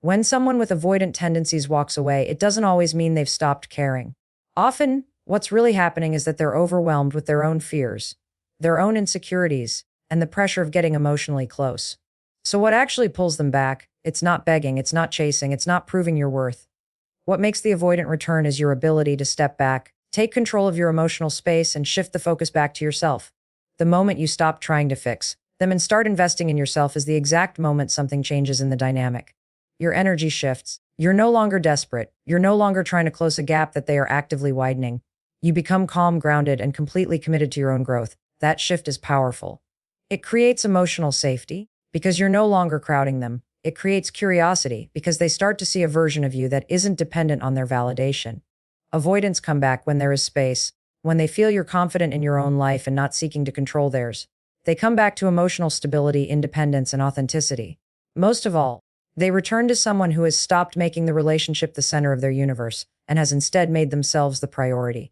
When someone with avoidant tendencies walks away, it doesn't always mean they've stopped caring. Often, what's really happening is that they're overwhelmed with their own fears, their own insecurities, and the pressure of getting emotionally close. So what actually pulls them back? It's not begging, it's not chasing, it's not proving your worth. What makes the avoidant return is your ability to step back, take control of your emotional space, and shift the focus back to yourself. The moment you stop trying to fix them and start investing in yourself is the exact moment something changes in the dynamic. Your energy shifts. You're no longer desperate. You're no longer trying to close a gap that they are actively widening. You become calm, grounded, and completely committed to your own growth. That shift is powerful. It creates emotional safety because you're no longer crowding them. It creates curiosity because they start to see a version of you that isn't dependent on their validation. Avoidants come back when there is space, when they feel you're confident in your own life and not seeking to control theirs. They come back to emotional stability, independence, and authenticity. Most of all, they return to someone who has stopped making the relationship the center of their universe and has instead made themselves the priority.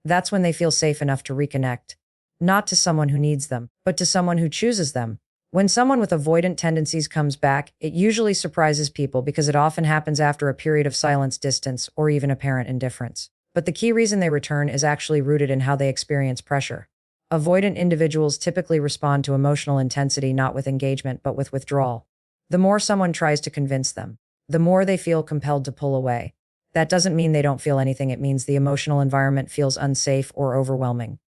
That's when they feel safe enough to reconnect, not to someone who needs them, but to someone who chooses them. When someone with avoidant tendencies comes back, it usually surprises people because it often happens after a period of silence, distance, or even apparent indifference. But the key reason they return is actually rooted in how they experience pressure. Avoidant individuals typically respond to emotional intensity not with engagement but with withdrawal. The more someone tries to convince them, the more they feel compelled to pull away. That doesn't mean they don't feel anything, it means the emotional environment feels unsafe or overwhelming.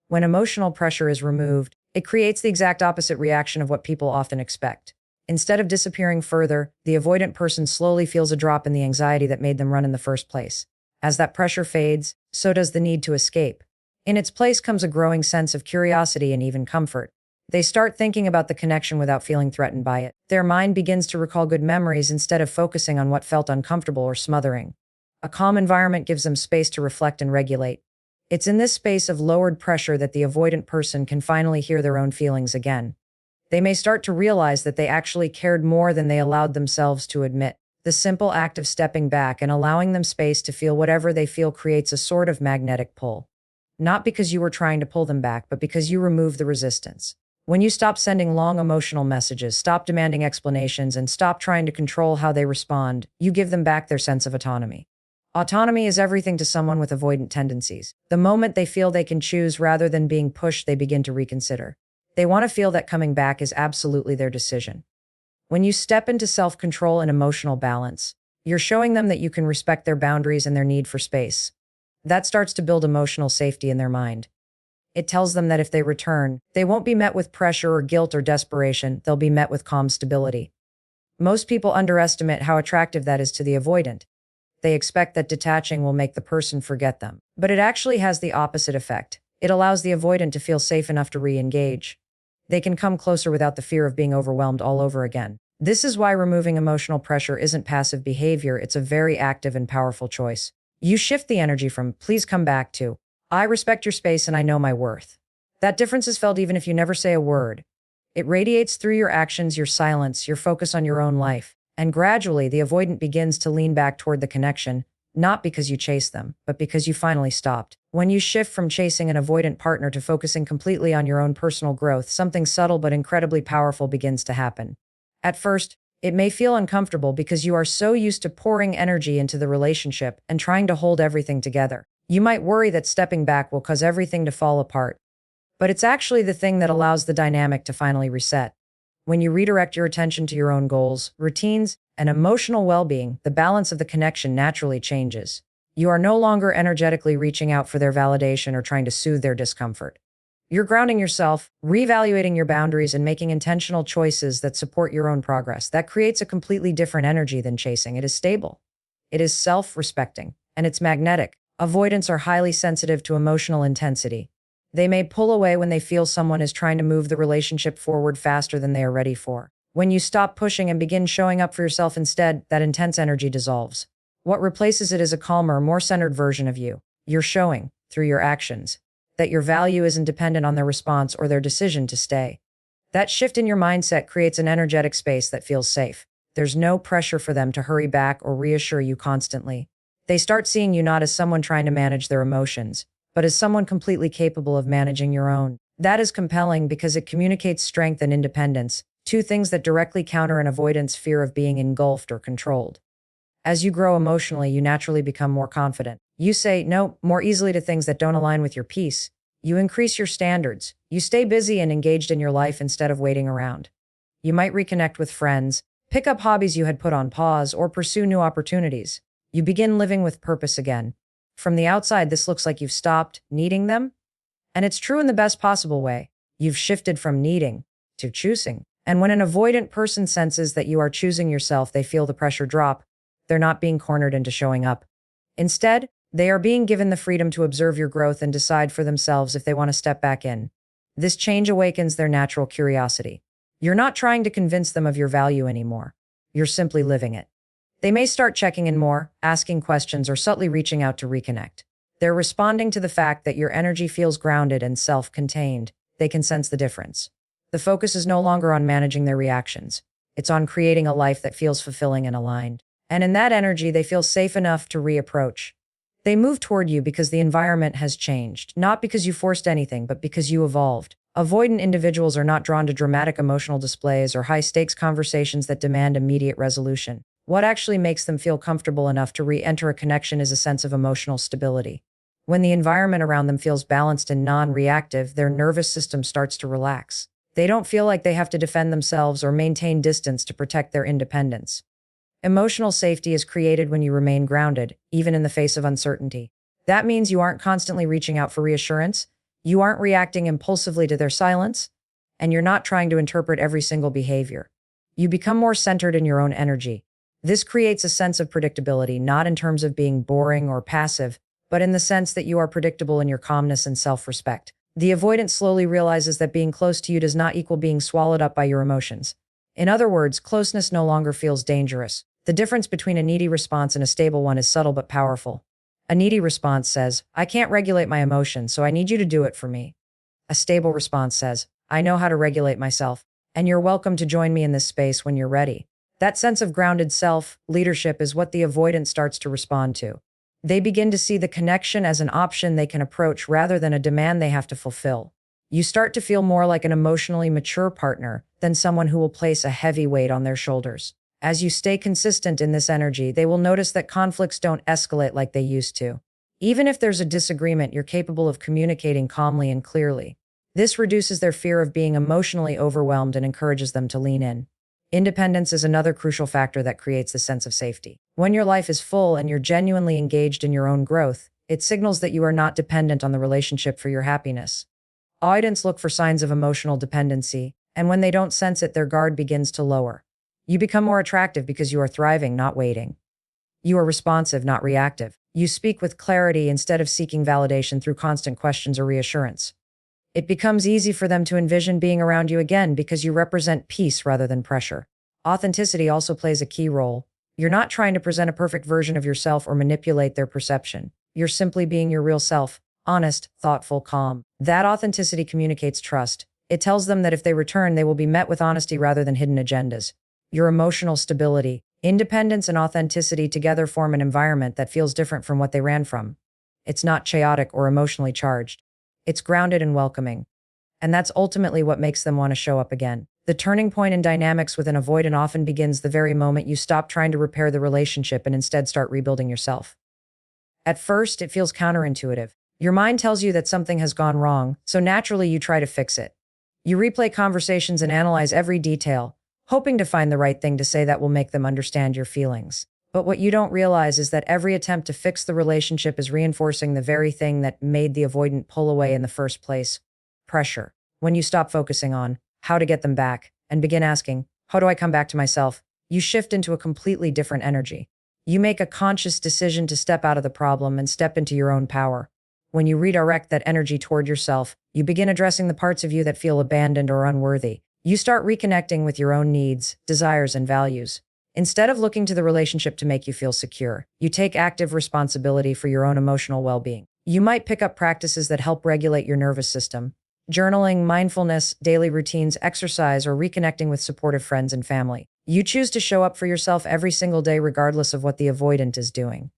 When emotional pressure is removed, it creates the exact opposite reaction of what people often expect. Instead of disappearing further, the avoidant person slowly feels a drop in the anxiety that made them run in the first place. As that pressure fades, so does the need to escape. In its place comes a growing sense of curiosity and even comfort. They start thinking about the connection without feeling threatened by it. Their mind begins to recall good memories instead of focusing on what felt uncomfortable or smothering. A calm environment gives them space to reflect and regulate. It's in this space of lowered pressure that the avoidant person can finally hear their own feelings again. They may start to realize that they actually cared more than they allowed themselves to admit. The simple act of stepping back and allowing them space to feel whatever they feel creates a sort of magnetic pull. Not because you were trying to pull them back, but because you remove the resistance. When you stop sending long emotional messages, stop demanding explanations, and stop trying to control how they respond, you give them back their sense of autonomy. Autonomy is everything to someone with avoidant tendencies. The moment they feel they can choose rather than being pushed, they begin to reconsider. They want to feel that coming back is absolutely their decision. When you step into self-control and emotional balance, you're showing them that you can respect their boundaries and their need for space. That starts to build emotional safety in their mind. It tells them that if they return, they won't be met with pressure or guilt or desperation, they'll be met with calm stability. Most people underestimate how attractive that is to the avoidant. They expect that detaching will make the person forget them. But it actually has the opposite effect. It allows the avoidant to feel safe enough to re-engage. They can come closer without the fear of being overwhelmed all over again. This is why removing emotional pressure isn't passive behavior, it's a very active and powerful choice. You shift the energy from, please come back, to, I respect your space and I know my worth. That difference is felt even if you never say a word. It radiates through your actions, your silence, your focus on your own life. And gradually, the avoidant begins to lean back toward the connection, not because you chase them, but because you finally stopped. When you shift from chasing an avoidant partner to focusing completely on your own personal growth, something subtle but incredibly powerful begins to happen. At first, it may feel uncomfortable because you are so used to pouring energy into the relationship and trying to hold everything together. You might worry that stepping back will cause everything to fall apart. But it's actually the thing that allows the dynamic to finally reset. When you redirect your attention to your own goals, routines, and emotional well-being, the balance of the connection naturally changes. You are no longer energetically reaching out for their validation or trying to soothe their discomfort. You're grounding yourself, reevaluating your boundaries, and making intentional choices that support your own progress. That creates a completely different energy than chasing. It is stable. It is self-respecting, and it's magnetic. Avoidants are highly sensitive to emotional intensity. They may pull away when they feel someone is trying to move the relationship forward faster than they are ready for. When you stop pushing and begin showing up for yourself instead, that intense energy dissolves. What replaces it is a calmer, more centered version of you. You're showing, through your actions, that your value isn't dependent on their response or their decision to stay. That shift in your mindset creates an energetic space that feels safe. There's no pressure for them to hurry back or reassure you constantly. They start seeing you not as someone trying to manage their emotions, but as someone completely capable of managing your own. That is compelling because it communicates strength and independence, two things that directly counter an avoidant's fear of being engulfed or controlled. As you grow emotionally, you naturally become more confident. You say no more easily to things that don't align with your peace. You increase your standards. You stay busy and engaged in your life instead of waiting around. You might reconnect with friends, pick up hobbies you had put on pause, or pursue new opportunities. You begin living with purpose again. From the outside, this looks like you've stopped needing them. And it's true in the best possible way. You've shifted from needing to choosing. And when an avoidant person senses that you are choosing yourself, they feel the pressure drop. They're not being cornered into showing up. Instead, they are being given the freedom to observe your growth and decide for themselves if they want to step back in. This change awakens their natural curiosity. You're not trying to convince them of your value anymore. You're simply living it. They may start checking in more, asking questions, or subtly reaching out to reconnect. They're responding to the fact that your energy feels grounded and self-contained. They can sense the difference. The focus is no longer on managing their reactions. It's on creating a life that feels fulfilling and aligned. And in that energy, they feel safe enough to reapproach. They move toward you because the environment has changed, not because you forced anything, but because you evolved. Avoidant individuals are not drawn to dramatic emotional displays or high-stakes conversations that demand immediate resolution. What actually makes them feel comfortable enough to re-enter a connection is a sense of emotional stability. When the environment around them feels balanced and non-reactive, their nervous system starts to relax. They don't feel like they have to defend themselves or maintain distance to protect their independence. Emotional safety is created when you remain grounded, even in the face of uncertainty. That means you aren't constantly reaching out for reassurance, you aren't reacting impulsively to their silence, and you're not trying to interpret every single behavior. You become more centered in your own energy. This creates a sense of predictability, not in terms of being boring or passive, but in the sense that you are predictable in your calmness and self-respect. The avoidant slowly realizes that being close to you does not equal being swallowed up by your emotions. In other words, closeness no longer feels dangerous. The difference between a needy response and a stable one is subtle but powerful. A needy response says, I can't regulate my emotions, so I need you to do it for me. A stable response says, I know how to regulate myself, and you're welcome to join me in this space when you're ready. That sense of grounded self-leadership is what the avoidant starts to respond to. They begin to see the connection as an option they can approach rather than a demand they have to fulfill. You start to feel more like an emotionally mature partner than someone who will place a heavy weight on their shoulders. As you stay consistent in this energy, they will notice that conflicts don't escalate like they used to. Even if there's a disagreement, you're capable of communicating calmly and clearly. This reduces their fear of being emotionally overwhelmed and encourages them to lean in. Independence is another crucial factor that creates the sense of safety. When your life is full and you're genuinely engaged in your own growth, it signals that you are not dependent on the relationship for your happiness. Avoidants look for signs of emotional dependency, and when they don't sense it, their guard begins to lower. You become more attractive because you are thriving, not waiting. You are responsive, not reactive. You speak with clarity instead of seeking validation through constant questions or reassurance. It becomes easy for them to envision being around you again because you represent peace rather than pressure. Authenticity also plays a key role. You're not trying to present a perfect version of yourself or manipulate their perception. You're simply being your real self, honest, thoughtful, calm. That authenticity communicates trust. It tells them that if they return, they will be met with honesty rather than hidden agendas. Your emotional stability, independence, and authenticity together form an environment that feels different from what they ran from. It's not chaotic or emotionally charged. It's grounded and welcoming. And that's ultimately what makes them want to show up again. The turning point in dynamics with an avoidant often begins the very moment you stop trying to repair the relationship and instead start rebuilding yourself. At first, it feels counterintuitive. Your mind tells you that something has gone wrong, so naturally you try to fix it. You replay conversations and analyze every detail, hoping to find the right thing to say that will make them understand your feelings. But what you don't realize is that every attempt to fix the relationship is reinforcing the very thing that made the avoidant pull away in the first place: pressure. When you stop focusing on how to get them back and begin asking, how do I come back to myself, you shift into a completely different energy. You make a conscious decision to step out of the problem and step into your own power. When you redirect that energy toward yourself, you begin addressing the parts of you that feel abandoned or unworthy. You start reconnecting with your own needs, desires, and values. Instead of looking to the relationship to make you feel secure, you take active responsibility for your own emotional well-being. You might pick up practices that help regulate your nervous system: journaling, mindfulness, daily routines, exercise, or reconnecting with supportive friends and family. You choose to show up for yourself every single day regardless of what the avoidant is doing.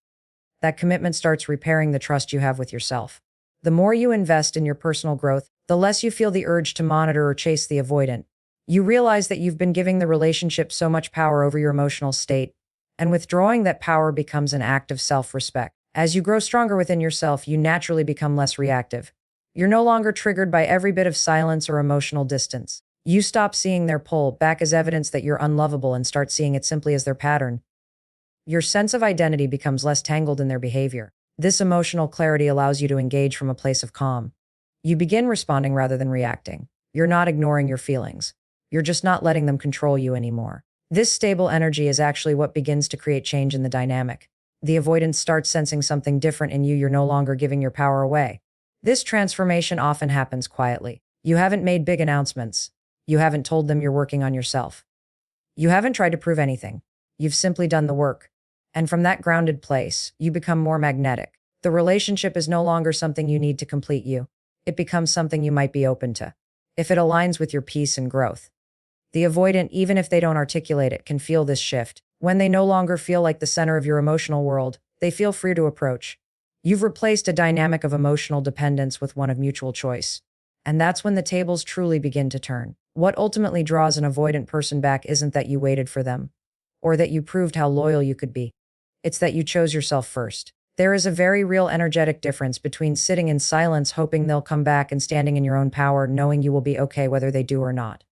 That commitment starts repairing the trust you have with yourself. The more you invest in your personal growth, the less you feel the urge to monitor or chase the avoidant. You realize that you've been giving the relationship so much power over your emotional state, and withdrawing that power becomes an act of self-respect. As you grow stronger within yourself, you naturally become less reactive. You're no longer triggered by every bit of silence or emotional distance. You stop seeing their pull back as evidence that you're unlovable and start seeing it simply as their pattern. Your sense of identity becomes less tangled in their behavior. This emotional clarity allows you to engage from a place of calm. You begin responding rather than reacting. You're not ignoring your feelings. You're just not letting them control you anymore. This stable energy is actually what begins to create change in the dynamic. The avoidant starts sensing something different in you. You're no longer giving your power away. This transformation often happens quietly. You haven't made big announcements. You haven't told them you're working on yourself. You haven't tried to prove anything. You've simply done the work. And from that grounded place, you become more magnetic. The relationship is no longer something you need to complete you. It becomes something you might be open to, if it aligns with your peace and growth. The avoidant, even if they don't articulate it, can feel this shift. When they no longer feel like the center of your emotional world, they feel free to approach. You've replaced a dynamic of emotional dependence with one of mutual choice. And that's when the tables truly begin to turn. What ultimately draws an avoidant person back isn't that you waited for them, or that you proved how loyal you could be. It's that you chose yourself first. There is a very real energetic difference between sitting in silence hoping they'll come back and standing in your own power knowing you will be okay whether they do or not.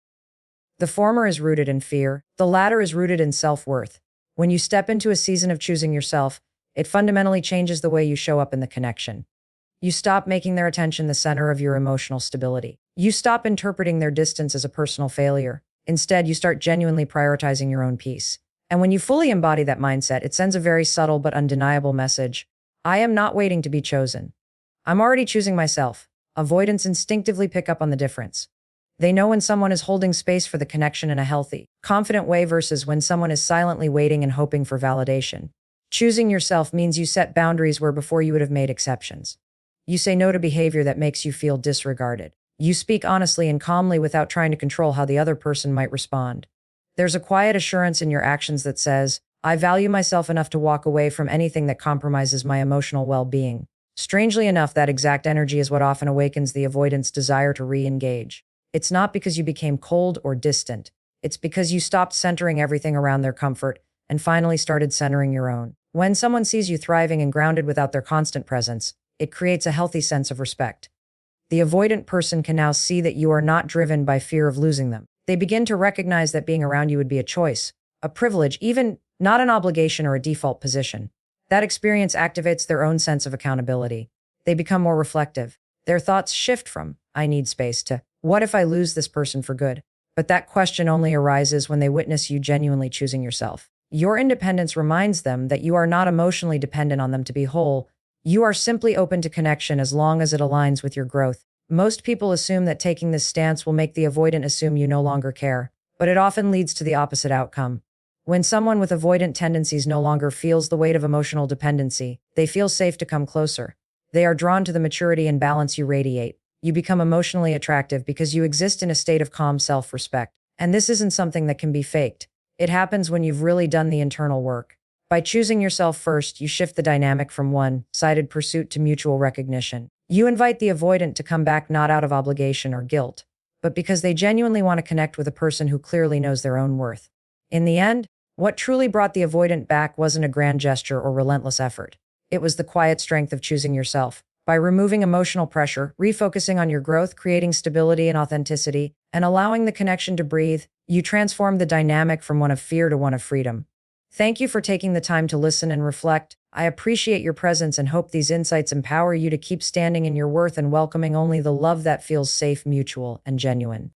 The former is rooted in fear. The latter is rooted in self-worth. When you step into a season of choosing yourself, it fundamentally changes the way you show up in the connection. You stop making their attention the center of your emotional stability. You stop interpreting their distance as a personal failure. Instead, you start genuinely prioritizing your own peace. And when you fully embody that mindset, it sends a very subtle but undeniable message. I am not waiting to be chosen. I'm already choosing myself. Avoidants instinctively pick up on the difference. They know when someone is holding space for the connection in a healthy, confident way versus when someone is silently waiting and hoping for validation. Choosing yourself means you set boundaries where before you would have made exceptions. You say no to behavior that makes you feel disregarded. You speak honestly and calmly without trying to control how the other person might respond. There's a quiet assurance in your actions that says, I value myself enough to walk away from anything that compromises my emotional well-being. Strangely enough, that exact energy is what often awakens the avoidant's desire to re-engage. It's not because you became cold or distant. It's because you stopped centering everything around their comfort and finally started centering your own. When someone sees you thriving and grounded without their constant presence, it creates a healthy sense of respect. The avoidant person can now see that you are not driven by fear of losing them. They begin to recognize that being around you would be a choice, a privilege, even not an obligation or a default position. That experience activates their own sense of accountability. They become more reflective. Their thoughts shift from, I need space, to, what if I lose this person for good? But that question only arises when they witness you genuinely choosing yourself. Your independence reminds them that you are not emotionally dependent on them to be whole. You are simply open to connection as long as it aligns with your growth. Most people assume that taking this stance will make the avoidant assume you no longer care, but it often leads to the opposite outcome. When someone with avoidant tendencies no longer feels the weight of emotional dependency, they feel safe to come closer. They are drawn to the maturity and balance you radiate. You become emotionally attractive because you exist in a state of calm self-respect. And this isn't something that can be faked. It happens when you've really done the internal work. By choosing yourself first, you shift the dynamic from one-sided pursuit to mutual recognition. You invite the avoidant to come back not out of obligation or guilt, but because they genuinely want to connect with a person who clearly knows their own worth. In the end, what truly brought the avoidant back wasn't a grand gesture or relentless effort. It was the quiet strength of choosing yourself. By removing emotional pressure, refocusing on your growth, creating stability and authenticity, and allowing the connection to breathe, you transform the dynamic from one of fear to one of freedom. Thank you for taking the time to listen and reflect. I appreciate your presence and hope these insights empower you to keep standing in your worth and welcoming only the love that feels safe, mutual, and genuine.